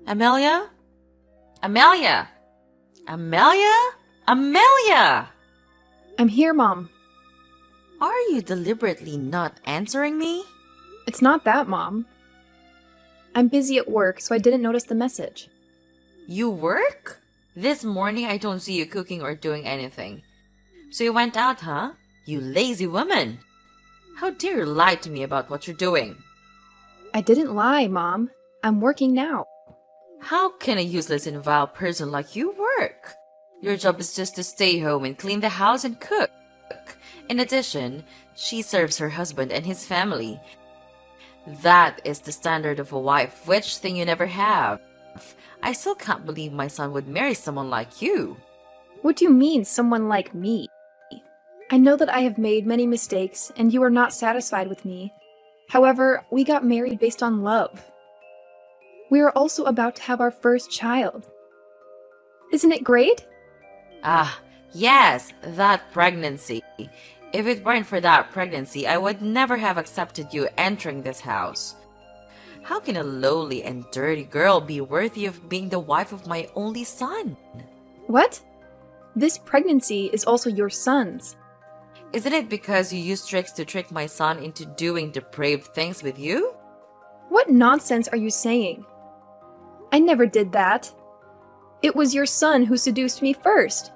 Amelia? Amelia! Amelia? Amelia! I'm here, Mom. Are you deliberately not answering me? It's not that, Mom. I'm busy at work, so I didn't notice the message. You work? This morning I don't see you cooking or doing anything. So you went out, huh? You lazy woman! How dare you lie to me about what you're doing? I didn't lie, Mom. I'm working now. How can a useless and vile person like you work? Your job is just to stay home and clean the house and cook. In addition, she serves her husband and his family. That is the standard of a wife, which thing you never have. I still can't believe my son would marry someone like you. What do you mean, someone like me? I know that I have made many mistakes, and you are not satisfied with me. However, we got married based on love. We are also about to have our first child. Isn't it great? Ah, yes, that pregnancy. If it weren't for that pregnancy, I would never have accepted you entering this house. How can a lowly and dirty girl be worthy of being the wife of my only son? What? This pregnancy is also your son's. Isn't it because you used tricks to trick my son into doing depraved things with you? What nonsense are you saying? I never did that. It was your son who seduced me first.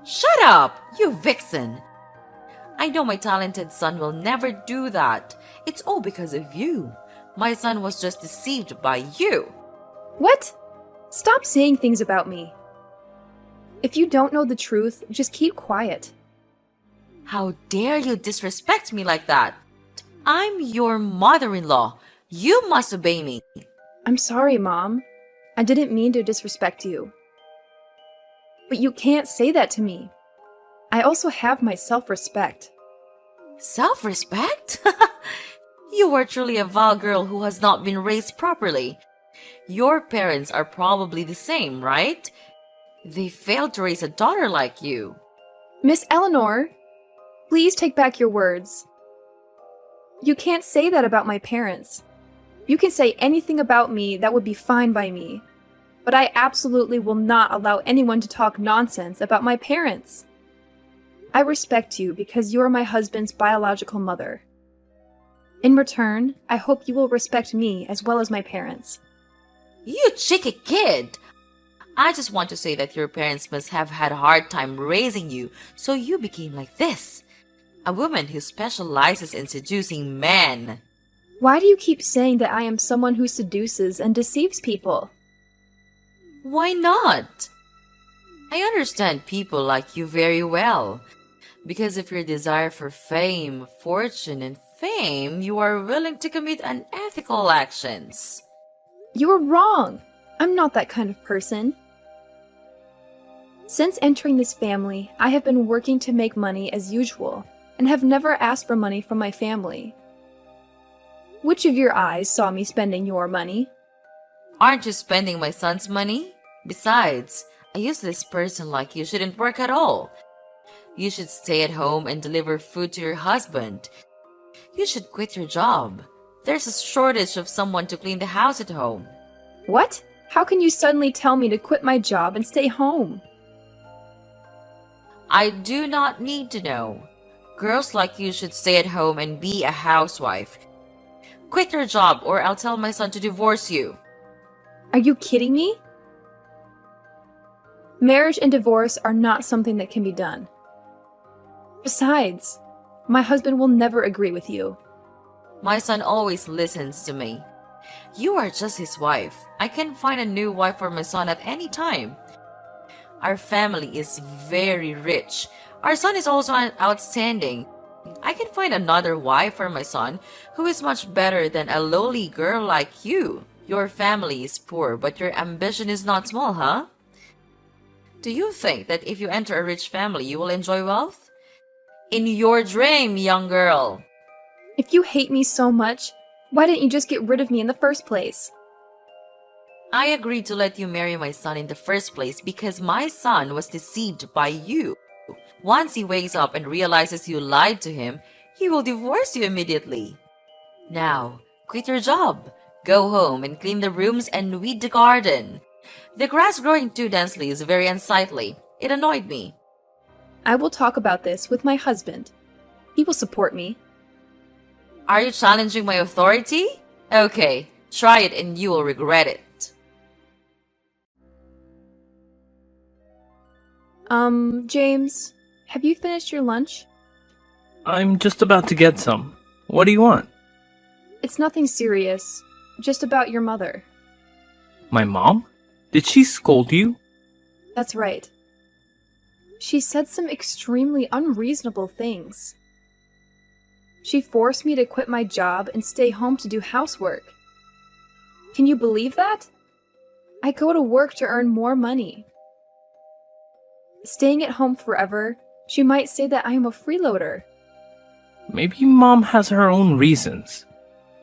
Shut up, you vixen! I know my talented son will never do that. It's all because of you. My son was just deceived by you. What? Stop saying things about me. If you don't know the truth, just keep quiet. How dare you disrespect me like that? I'm your mother-in-law. You must obey me. I'm sorry, Mom. I didn't mean to disrespect you. But you can't say that to me. I also have my self-respect. Self-respect? You are truly a vile girl who has not been raised properly. Your parents are probably the same, right? They failed to raise a daughter like you. Miss Eleanor, please take back your words. You can't say that about my parents. You can say anything about me that would be fine by me. But I absolutely will not allow anyone to talk nonsense about my parents. I respect you because you are my husband's biological mother. In return, I hope you will respect me as well as my parents. You cheeky kid! I just want to say that your parents must have had a hard time raising you, so you became like this. A woman who specializes in seducing men. Why do you keep saying that I am someone who seduces and deceives people? Why not? I understand people like you very well. Because of your desire for fame, fortune, and fame, you are willing to commit unethical actions. You are wrong. I'm not that kind of person. Since entering this family, I have been working to make money as usual, and have never asked for money from my family. Which of your eyes saw me spending your money? Aren't you spending my son's money? Besides, a useless person like you shouldn't work at all. You should stay at home and deliver food to your husband. You should quit your job. There's a shortage of someone to clean the house at home. What? How can you suddenly tell me to quit my job and stay home? I do not need to know. Girls like you should stay at home and be a housewife. Quit your job or I'll tell my son to divorce you. Are you kidding me? Marriage and divorce are not something that can be done. Besides, my husband will never agree with you. My son always listens to me. You are just his wife. I can find a new wife for my son at any time. Our family is very rich. Our son is also outstanding. I can find another wife for my son who is much better than a lowly girl like you. Your family is poor, but your ambition is not small, huh? Do you think that if you enter a rich family, you will enjoy wealth? In your dream, young girl. If you hate me so much, why didn't you just get rid of me in the first place? I agreed to let you marry my son in the first place because my son was deceived by you. Once he wakes up and realizes you lied to him, he will divorce you immediately. Now, quit your job. go home and clean the rooms and weed the garden. The grass growing too densely is very unsightly. It annoyed me. I will talk about this with my husband. He will support me. Are you challenging my authority? Okay, try it and you will regret it. James, have you finished your lunch? I'm just about to get some. What do you want? It's nothing serious, just about your mother. My mom? Did she scold you? That's right. She said some extremely unreasonable things. She forced me to quit my job and stay home to do housework. Can you believe that? I go to work to earn more money. Staying at home forever, she might say that I am a freeloader. Maybe mom has her own reasons.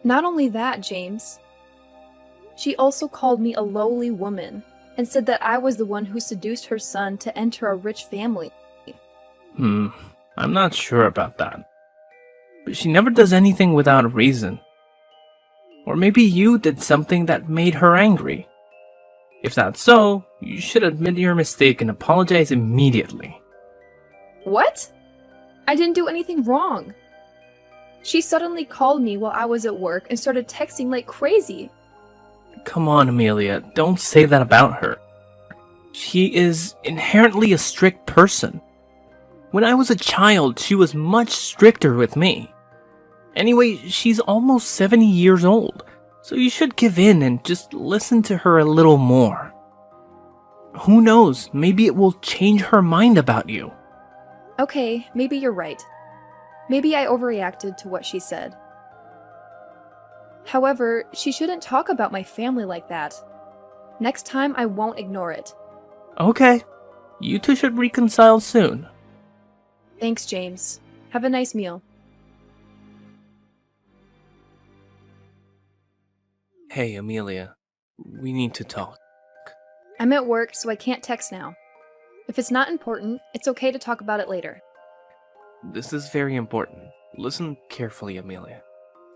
Not only that, James. She also called me a lowly woman and said that I was the one who seduced her son to enter a rich family. I'm not sure about that. But she never does anything without a reason. Or maybe you did something that made her angry. If that's so, you should admit your mistake and apologize immediately. What? I didn't do anything wrong. She suddenly called me while I was at work and started texting like crazy. Come on, Amelia, don't say that about her. She is inherently a strict person. When I was a child, she was much stricter with me. Anyway, she's almost 70 years old, so you should give in and just listen to her a little more. Who knows, maybe it will change her mind about you. Okay, maybe you're right. Maybe I overreacted to what she said. However, she shouldn't talk about my family like that. Next time, I won't ignore it. Okay, you two should reconcile soon. Thanks, James. Have a nice meal. Hey, Amelia, we need to talk. I'm at work, so I can't text now. If it's not important, it's okay to talk about it later. This is very important. Listen carefully, Amelia.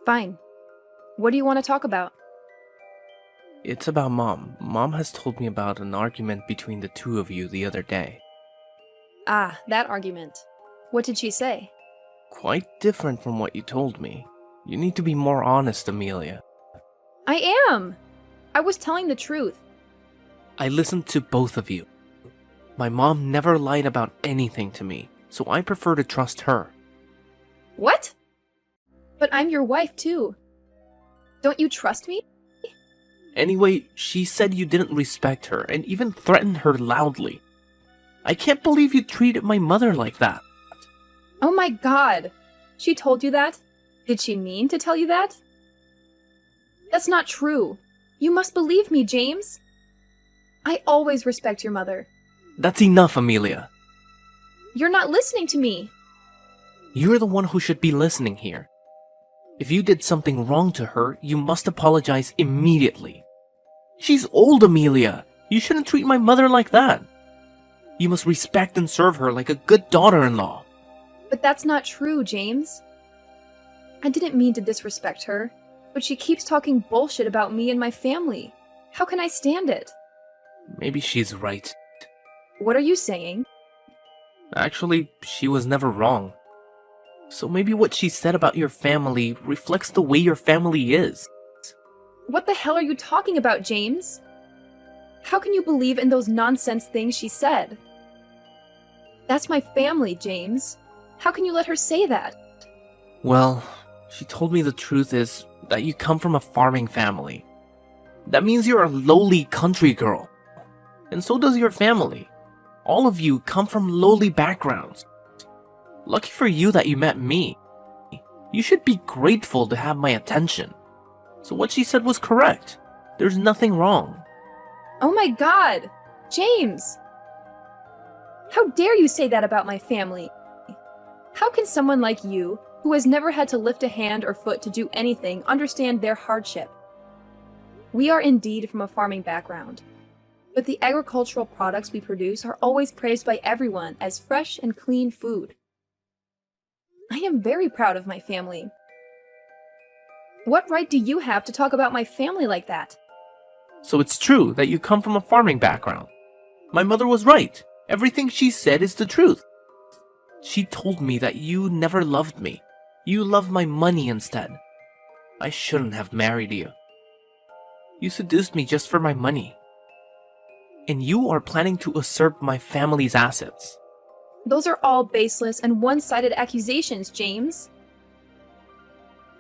Fine. What do you want to talk about? It's about Mom. Mom has told me about an argument between the two of you the other day. Ah, that argument. What did she say? Quite different from what you told me. You need to be more honest, Amelia. I am! I was telling the truth. I listened to both of you. My mom never lied about anything to me, so I prefer to trust her. What? But I'm your wife, too. Don't you trust me? Anyway, she said you didn't respect her and even threatened her loudly. I can't believe you treated my mother like that. Oh my god! She told you that? Did she mean to tell you that? That's not true. You must believe me, James. I always respect your mother. That's enough, Amelia. You're not listening to me. You're the one who should be listening here. If you did something wrong to her, you must apologize immediately. She's old, Amelia. You shouldn't treat my mother like that. You must respect and serve her like a good daughter-in-law. But that's not true, James. I didn't mean to disrespect her, but she keeps talking bullshit about me and my family. How can I stand it? Maybe she's right. What are you saying? Actually, she was never wrong. So maybe what she said about your family reflects the way your family is. What the hell are you talking about, James? How can you believe in those nonsense things she said? That's my family, James. How can you let her say that? Well, she told me the truth is that you come from a farming family. That means you're a lowly country girl. And so does your family. All of you come from lowly backgrounds. Lucky for you that you met me. You should be grateful to have my attention. So what she said was correct. There's nothing wrong. Oh my god! James! How dare you say that about my family? How can someone like you, who has never had to lift a hand or foot to do anything, understand their hardship? We are indeed from a farming background, but the agricultural products we produce are always praised by everyone as fresh and clean food. I am very proud of my family. What right do you have to talk about my family like that? So it's true that you come from a farming background. My mother was right. Everything she said is the truth. She told me that you never loved me. You loved my money instead. I shouldn't have married you. You seduced me just for my money. And you are planning to usurp my family's assets. Those are all baseless and one-sided accusations, James.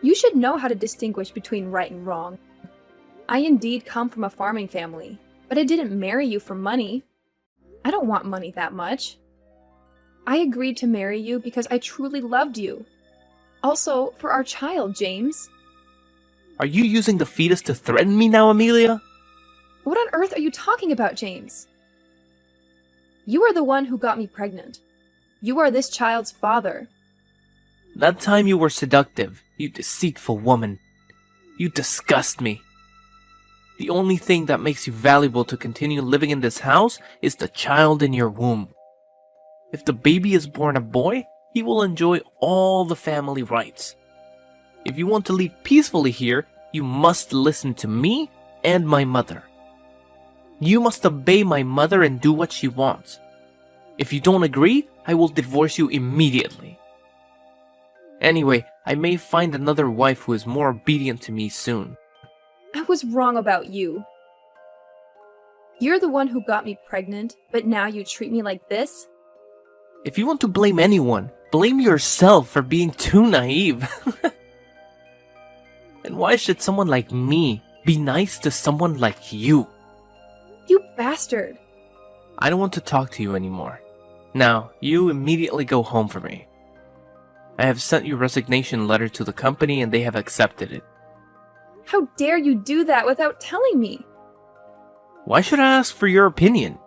You should know how to distinguish between right and wrong. I indeed come from a farming family, but I didn't marry you for money. I don't want money that much. I agreed to marry you because I truly loved you. Also, for our child, James. Are you using the fetus to threaten me now, Amelia? What on earth are you talking about, James? You are the one who got me pregnant. You are this child's father. That time you were seductive, you deceitful woman. You disgust me. The only thing that makes you valuable to continue living in this house is the child in your womb. If the baby is born a boy, he will enjoy all the family rights. If you want to live peacefully here, you must listen to me and my mother. You must obey my mother and do what she wants. If you don't agree, I will divorce you immediately. Anyway, I may find another wife who is more obedient to me soon. I was wrong about you. You're the one who got me pregnant, but now you treat me like this? If you want to blame anyone, blame yourself for being too naive. And why should someone like me be nice to someone like you? You bastard! I don't want to talk to you anymore. Now, you immediately go home for me. I have sent your resignation letter to the company and they have accepted it. How dare you do that without telling me? Why should I ask for your opinion?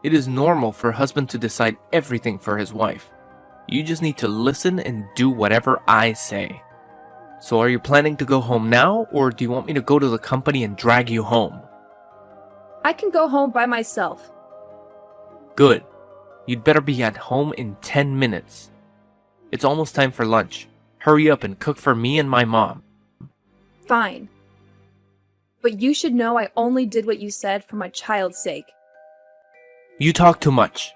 It is normal for a husband to decide everything for his wife. You just need to listen and do whatever I say. So are you planning to go home now, or do you want me to go to the company and drag you home? I can go home by myself. Good. You'd better be at home in 10 minutes. It's almost time for lunch. Hurry up and cook for me and my mom. Fine. But you should know I only did what you said for my child's sake. You talk too much.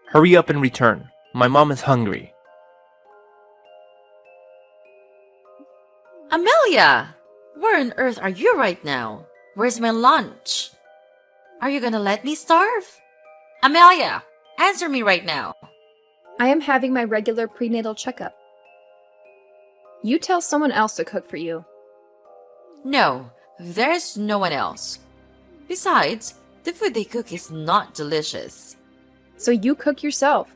Hurry up and return. My mom is hungry. Amelia! Where on earth are you right now? Where's my lunch? Are you gonna let me starve? Amelia! Answer me right now. I am having my regular prenatal checkup. You tell someone else to cook for you. No, there's no one else. Besides, the food they cook is not delicious. So you cook yourself.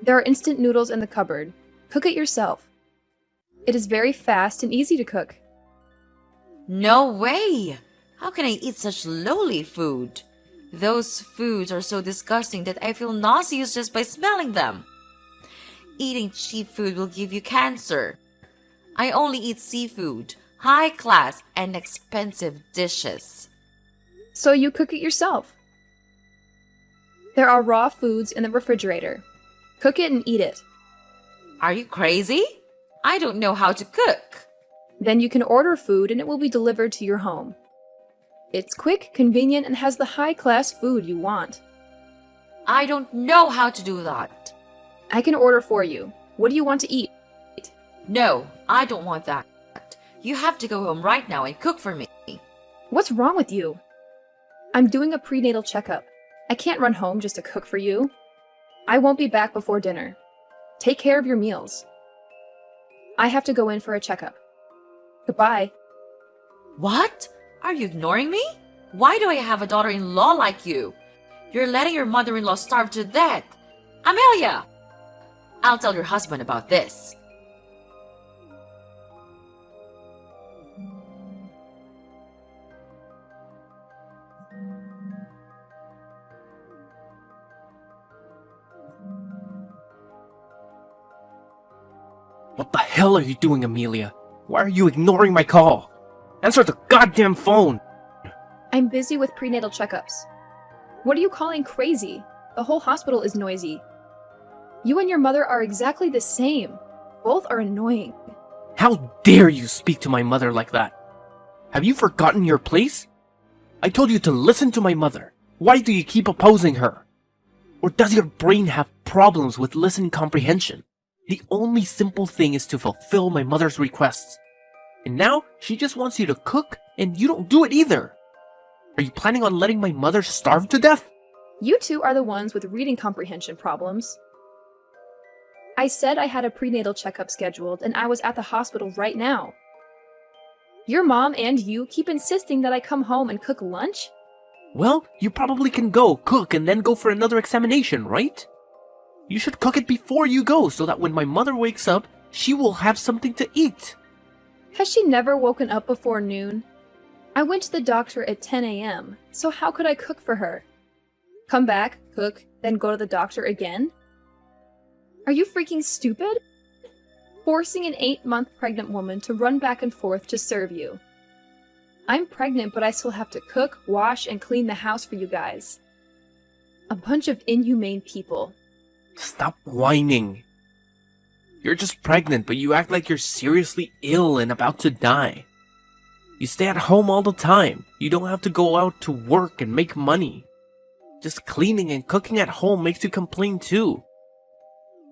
There are instant noodles in the cupboard. Cook it yourself. It is very fast and easy to cook. No way! How can I eat such lowly food? Those foods are so disgusting that I feel nauseous just by smelling them. Eating cheap food will give you cancer. I only eat seafood, high class, and expensive dishes. So you cook it yourself. There are raw foods in the refrigerator. Cook it and eat it. Are you crazy? I don't know how to cook. Then you can order food and it will be delivered to your home. It's quick, convenient, and has the high-class food you want. I don't know how to do that. I can order for you. What do you want to eat? No, I don't want that. You have to go home right now and cook for me. What's wrong with you? I'm doing a prenatal checkup. I can't run home just to cook for you. I won't be back before dinner. Take care of your meals. I have to go in for a checkup. Goodbye. What? Are you ignoring me? Why do I have a daughter-in-law like you? You're letting your mother-in-law starve to death. Amelia! I'll tell your husband about this. What the hell are you doing, Amelia? Why are you ignoring my call? Answer the goddamn phone! I'm busy with prenatal checkups. What are you calling crazy? The whole hospital is noisy. You and your mother are exactly the same. Both are annoying. How dare you speak to my mother like that? Have you forgotten your place? I told you to listen to my mother. Why do you keep opposing her? Or does your brain have problems with listening comprehension? The only simple thing is to fulfill my mother's requests. And now, she just wants you to cook, and you don't do it either. Are you planning on letting my mother starve to death? You two are the ones with reading comprehension problems. I said I had a prenatal checkup scheduled, and I was at the hospital right now. Your mom and you keep insisting that I come home and cook lunch? Well, you probably can go, cook, and then go for another examination, right? You should cook it before you go, so that when my mother wakes up, she will have something to eat. Has she never woken up before noon? I went to the doctor at 10 a.m., so how could I cook for her? Come back, cook, then go to the doctor again? Are you freaking stupid? Forcing an 8-month pregnant woman to run back and forth to serve you. I'm pregnant, but I still have to cook, wash, and clean the house for you guys. A bunch of inhumane people. Stop whining. You're just pregnant, but you act like you're seriously ill and about to die. You stay at home all the time. You don't have to go out to work and make money. Just cleaning and cooking at home makes you complain too.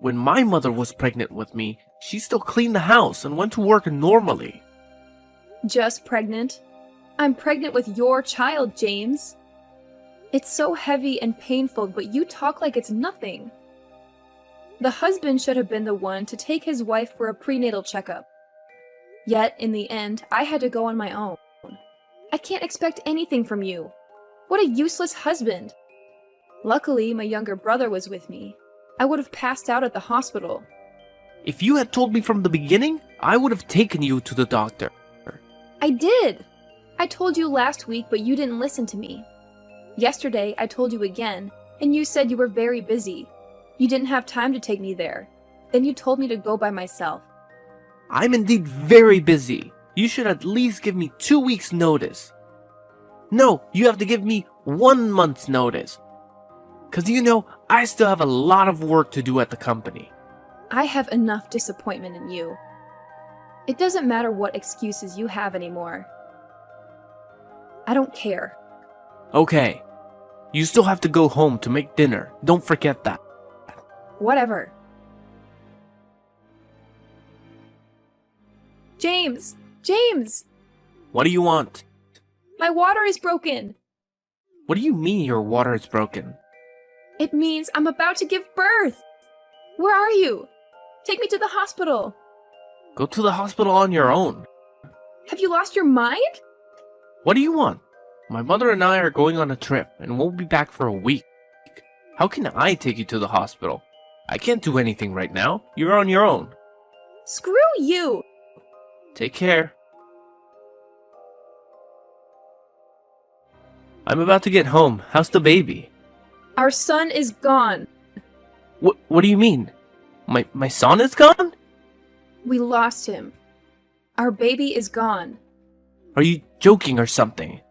When my mother was pregnant with me, she still cleaned the house and went to work normally. Just pregnant? I'm pregnant with your child, James. It's so heavy and painful, but you talk like it's nothing. The husband should have been the one to take his wife for a prenatal checkup. Yet, in the end, I had to go on my own. I can't expect anything from you. What a useless husband. Luckily, my younger brother was with me. I would have passed out at the hospital. If you had told me from the beginning, I would have taken you to the doctor. I did! I told you last week, but you didn't listen to me. Yesterday, I told you again, and you said you were very busy. You didn't have time to take me there. Then you told me to go by myself. I'm indeed very busy. You should at least give me 2 weeks' notice. No, you have to give me 1 month's notice. Cause you know, I still have a lot of work to do at the company. I have enough disappointment in you. It doesn't matter what excuses you have anymore. I don't care. Okay. You still have to go home to make dinner. Don't forget that. Whatever. James! James! What do you want? My water is broken! What do you mean your water is broken? It means I'm about to give birth! Where are you? Take me to the hospital! Go to the hospital on your own. Have you lost your mind? What do you want? My mother and I are going on a trip and won't be back for a week. How can I take you to the hospital? I can't do anything right now. You're on your own. Screw you! Take care. I'm about to get home. How's the baby? Our son is gone. What do you mean? My son is gone? We lost him. Our baby is gone. Are you joking or something?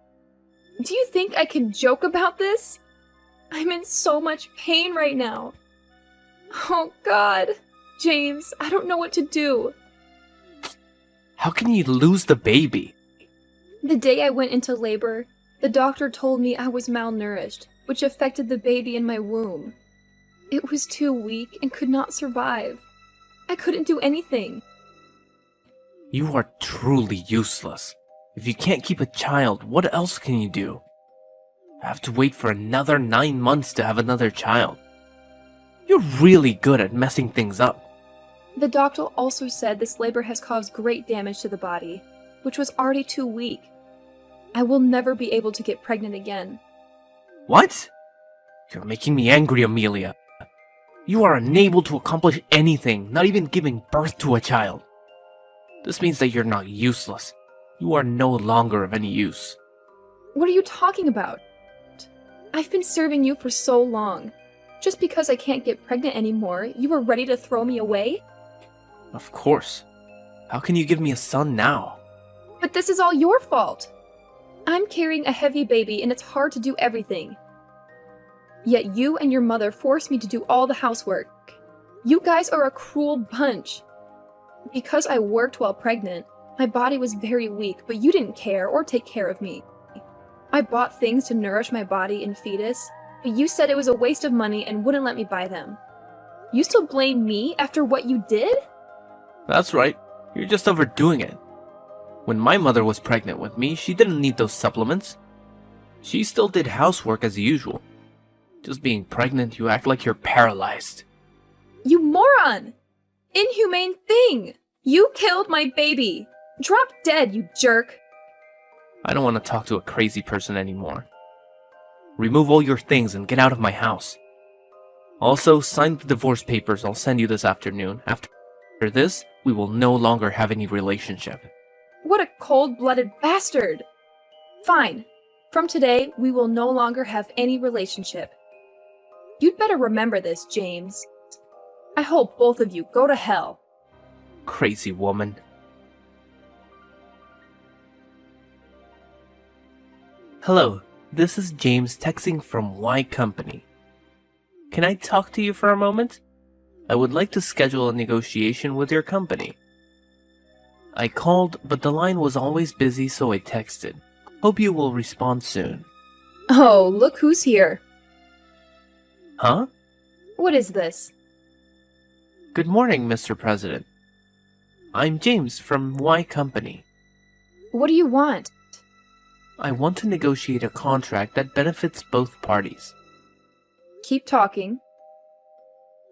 Do you think I can joke about this? I'm in so much pain right now. Oh God. James, I don't know what to do. How can you lose the baby? The day I went into labor, the doctor told me I was malnourished, which affected the baby in my womb. It was too weak and could not survive. I couldn't do anything. You are truly useless. If you can't keep a child, what else can you do? I have to wait for another 9 months to have another child. You're really good at messing things up. The doctor also said this labor has caused great damage to the body, which was already too weak. I will never be able to get pregnant again. What? You're making me angry, Amelia. You are unable to accomplish anything, not even giving birth to a child. This means that you're not useless. You are no longer of any use. What are you talking about? I've been serving you for so long. Just because I can't get pregnant anymore, you are ready to throw me away? Of course. How can you give me a son now? But this is all your fault. I'm carrying a heavy baby and it's hard to do everything. Yet you and your mother forced me to do all the housework. You guys are a cruel bunch. Because I worked while pregnant, my body was very weak, but you didn't care or take care of me. I bought things to nourish my body and fetus, but you said it was a waste of money and wouldn't let me buy them. You still blame me after what you did? That's right. You're just overdoing it. When my mother was pregnant with me, she didn't need those supplements. She still did housework as usual. Just being pregnant, you act like you're paralyzed. You moron! Inhumane thing! You killed my baby! Drop dead, you jerk! I don't want to talk to a crazy person anymore. Remove all your things and get out of my house. Also, sign the divorce papers I'll send you this afternoon. After this, we will no longer have any relationship. What a cold-blooded bastard! Fine. From today, we will no longer have any relationship. You'd better remember this, James. I hope both of you go to hell. Crazy woman. Hello, this is James texting from Y Company. Can I talk to you for a moment? I would like to schedule a negotiation with your company. I called, but the line was always busy, so I texted. Hope you will respond soon. Oh, look who's here. Huh? What is this? Good morning, Mr. President. I'm James from Y Company. What do you want? I want to negotiate a contract that benefits both parties. Keep talking.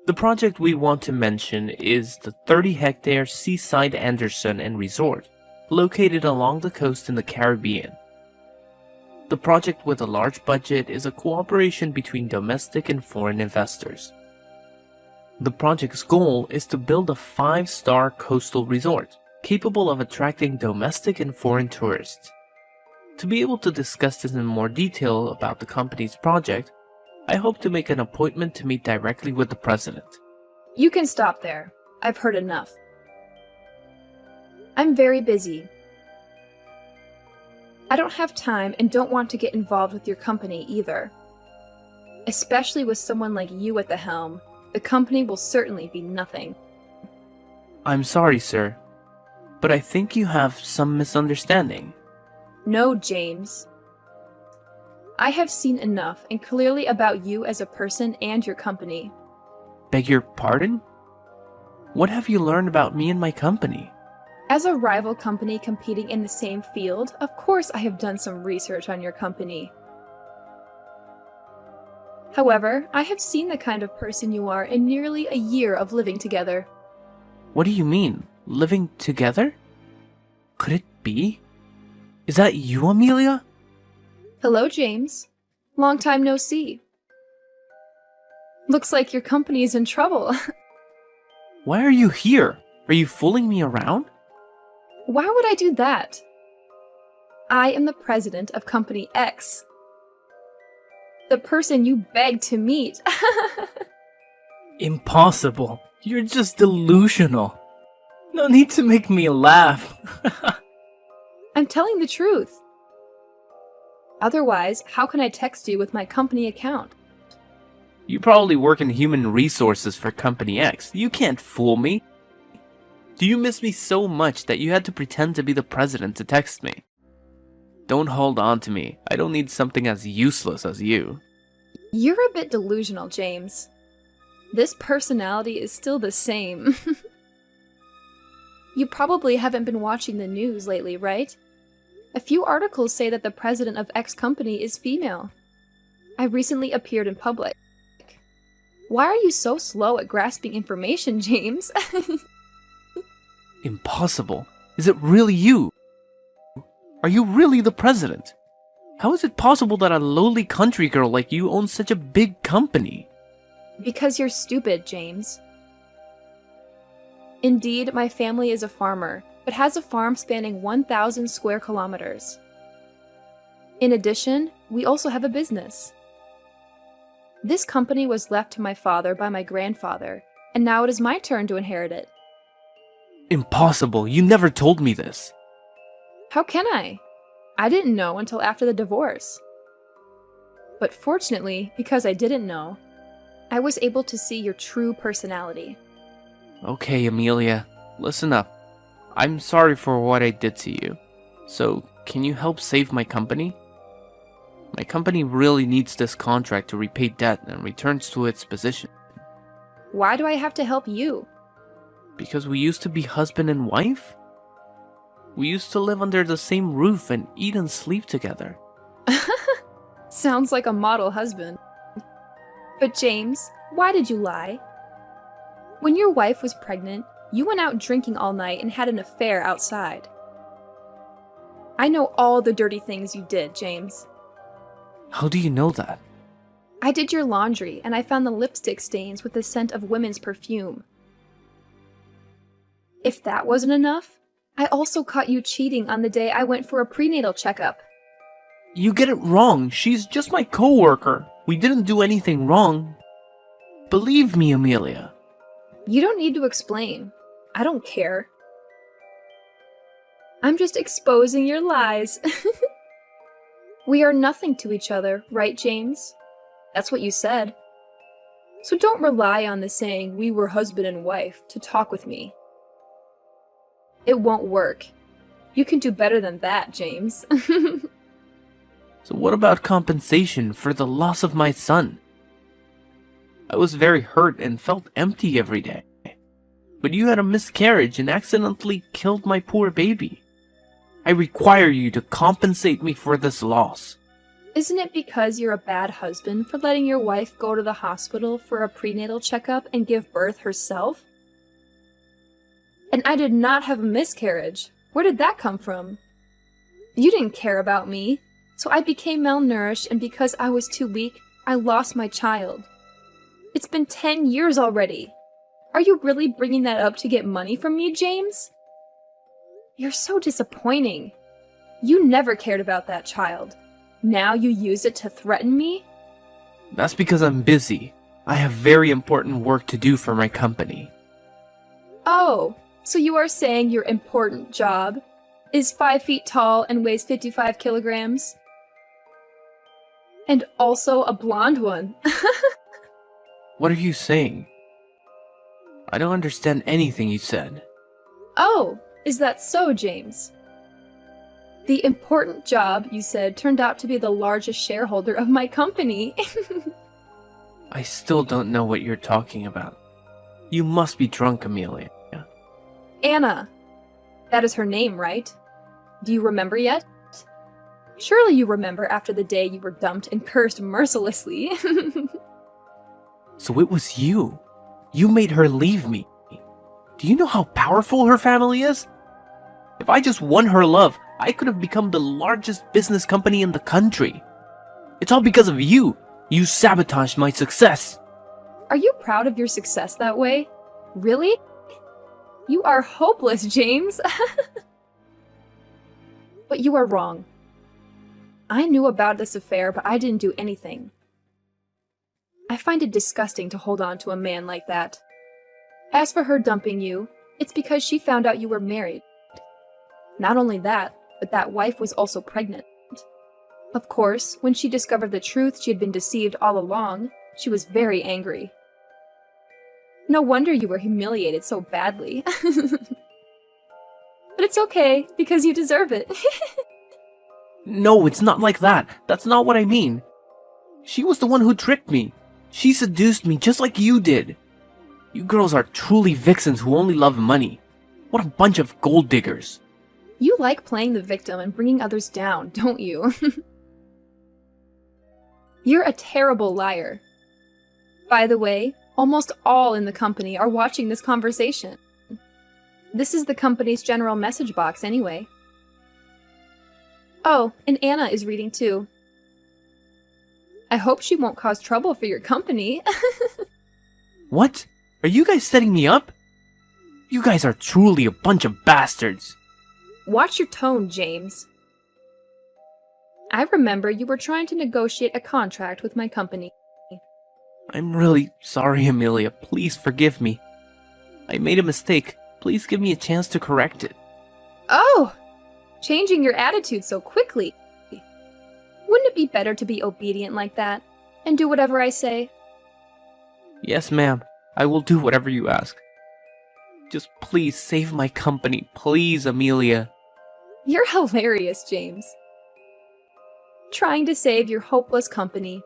The project we want to mention is the 30-hectare Seaside Anderson and Resort, located along the coast in the Caribbean. The project with a large budget is a cooperation between domestic and foreign investors. The project's goal is to build a 5-star coastal resort, capable of attracting domestic and foreign tourists. To be able to discuss this in more detail about the company's project, I hope to make an appointment to meet directly with the president. You can stop there. I've heard enough. I'm very busy. I don't have time and don't want to get involved with your company either. Especially with someone like you at the helm, the company will certainly be nothing. I'm sorry, sir, but I think you have some misunderstanding. No, James. I have seen enough and clearly about you as a person and your company. Beg your pardon? What have you learned about me and my company? As a rival company competing in the same field, of course I have done some research on your company. However, I have seen the kind of person you are in nearly a year of living together. What do you mean? Living together? Could it be? Is that you, Amelia? Hello, James. Long time no see. Looks like your company is in trouble. Why are you here? Are you fooling me around? Why would I do that? I am the president of Company X. The person you begged to meet. Impossible. You're just delusional. No need to make me laugh. I'm telling the truth. Otherwise, how can I text you with my company account? You probably work in human resources for Company X. You can't fool me. Do you miss me so much that you had to pretend to be the president to text me? Don't hold on to me. I don't need something as useless as you. You're a bit delusional, James. This personality is still the same. You probably haven't been watching the news lately, right? A few articles say that the president of X company is female. I recently appeared in public. Why are you so slow at grasping information, James? Impossible. Is it really you? Are you really the president? How is it possible that a lowly country girl like you owns such a big company? Because you're stupid, James. Indeed, my family is a farmer, but has a farm spanning 1,000 square kilometers. In addition, we also have a business. This company was left to my father by my grandfather, and now it is my turn to inherit it. Impossible. You never told me this. How can I? I didn't know until after the divorce. But fortunately, because I didn't know, I was able to see your true personality. Okay, Amelia. Listen up. I'm sorry for what I did to you. So, can you help save my company? My company really needs this contract to repay debt and returns to its position. Why do I have to help you? Because we used to be husband and wife? We used to live under the same roof and eat and sleep together. Sounds like a model husband. But James, why did you lie? When your wife was pregnant, you went out drinking all night and had an affair outside. I know all the dirty things you did, James. How do you know that? I did your laundry and I found the lipstick stains with the scent of women's perfume. If that wasn't enough, I also caught you cheating on the day I went for a prenatal checkup. You get it wrong. She's just my coworker. We didn't do anything wrong. Believe me, Amelia. You don't need to explain. I don't care. I'm just exposing your lies. We are nothing to each other, right, James? That's what you said. So don't rely on the saying we were husband and wife to talk with me. It won't work. You can do better than that, James. So what about compensation for the loss of my son? I was very hurt and felt empty every day. But you had a miscarriage and accidentally killed my poor baby. I require you to compensate me for this loss. Isn't it because you're a bad husband for letting your wife go to the hospital for a prenatal checkup and give birth herself? And I did not have a miscarriage. Where did that come from? You didn't care about me, so I became malnourished, and because I was too weak, I lost my child. It's been 10 years already. Are you really bringing that up to get money from me, James? You're so disappointing. You never cared about that child. Now you use it to threaten me? That's because I'm busy. I have very important work to do for my company. Oh, so you are saying your important job is 5 feet tall and weighs 55 kilograms? And also a blonde one. What are you saying? I don't understand anything you said. Oh, is that so, James? The important job, you said, turned out to be the largest shareholder of my company. I still don't know what you're talking about. You must be drunk, Amelia. Anna. That is her name, right? Do you remember yet? Surely you remember after the day you were dumped and cursed mercilessly. So it was you. You made her leave me. Do you know how powerful her family is? If I just won her love, I could have become the largest business company in the country. It's all because of you. You sabotaged my success. Are you proud of your success that way? Really? You are hopeless, James. But you are wrong. I knew about this affair, but I didn't do anything. I find it disgusting to hold on to a man like that. As for her dumping you, it's because she found out you were married. Not only that, but that wife was also pregnant. Of course, when she discovered the truth she had been deceived all along, she was very angry. No wonder you were humiliated so badly. But it's okay, because you deserve it. No, it's not like that. That's not what I mean. She was the one who tricked me. She seduced me just like you did. You girls are truly vixens who only love money. What a bunch of gold diggers. You like playing the victim and bringing others down, don't you? You're a terrible liar. By the way, almost all in the company are watching this conversation. This is the company's general message box anyway. Oh, and Anna is reading too. I hope she won't cause trouble for your company. What? Are you guys setting me up? You guys are truly a bunch of bastards. Watch your tone, James. I remember you were trying to negotiate a contract with my company. I'm really sorry, Amelia. Please forgive me. I made a mistake. Please give me a chance to correct it. Oh! Changing your attitude so quickly. Wouldn't it be better to be obedient like that and do whatever I say? Yes, ma'am. I will do whatever you ask. Just please save my company. Please, Amelia. You're hilarious, James. Trying to save your hopeless company,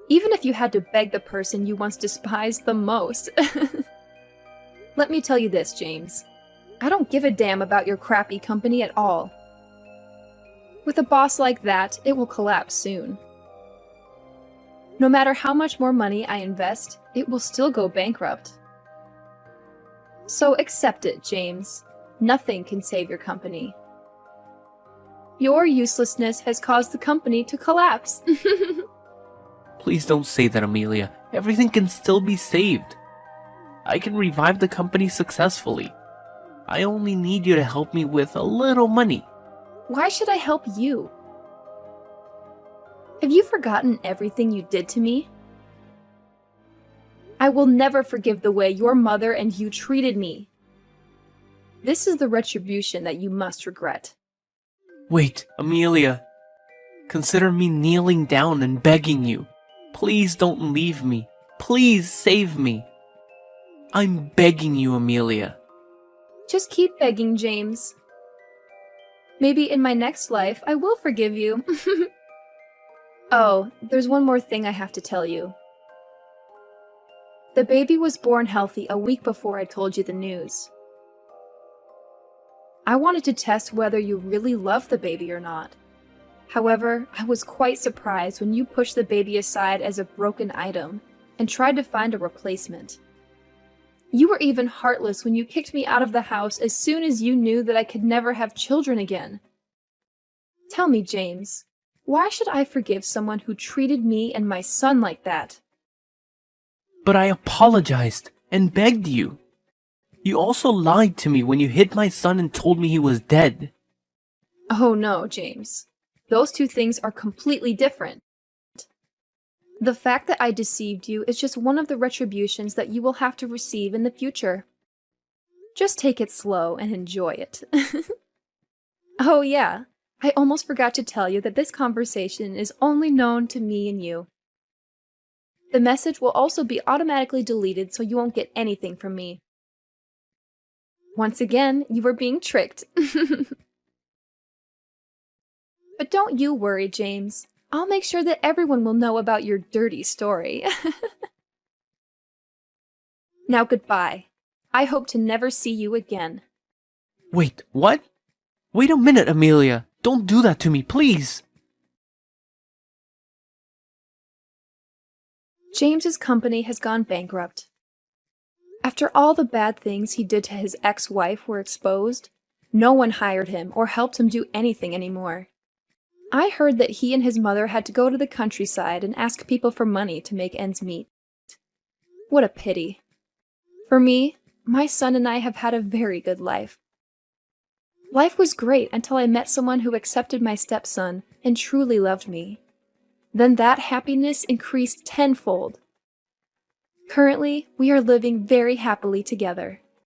even if you had to beg the person you once despised the most. Let me tell you this, James. I don't give a damn about your crappy company at all. With a boss like that, it will collapse soon. No matter how much more money I invest, it will still go bankrupt. So accept it, James. Nothing can save your company. Your uselessness has caused the company to collapse. Please don't say that, Amelia. Everything can still be saved. I can revive the company successfully. I only need you to help me with a little money. Why should I help you? Have you forgotten everything you did to me? I will never forgive the way your mother and you treated me. This is the retribution that you must regret. Wait, Amelia. Consider me kneeling down and begging you. Please don't leave me. Please save me. I'm begging you, Amelia. Just keep begging, James. Maybe in my next life, I will forgive you. Oh, there's one more thing I have to tell you. The baby was born healthy a week before I told you the news. I wanted to test whether you really loved the baby or not. However, I was quite surprised when you pushed the baby aside as a broken item and tried to find a replacement. You were even heartless when you kicked me out of the house as soon as you knew that I could never have children again. Tell me, James, why should I forgive someone who treated me and my son like that? But I apologized and begged you. You also lied to me when you hid my son and told me he was dead. Oh no, James. Those two things are completely different. The fact that I deceived you is just one of the retributions that you will have to receive in the future. Just take it slow and enjoy it. Oh yeah, I almost forgot to tell you that this conversation is only known to me and you. The message will also be automatically deleted so you won't get anything from me. Once again, you were being tricked. But don't you worry, James. I'll make sure that everyone will know about your dirty story. Now goodbye. I hope to never see you again. Wait, what? Wait a minute, Amelia. Don't do that to me, please. James's company has gone bankrupt. After all the bad things he did to his ex-wife were exposed, no one hired him or helped him do anything anymore. I heard that he and his mother had to go to the countryside and ask people for money to make ends meet. What a pity. For me, my son and I have had a very good life. Life was great until I met someone who accepted my stepson and truly loved me. Then that happiness increased tenfold. Currently, we are living very happily together.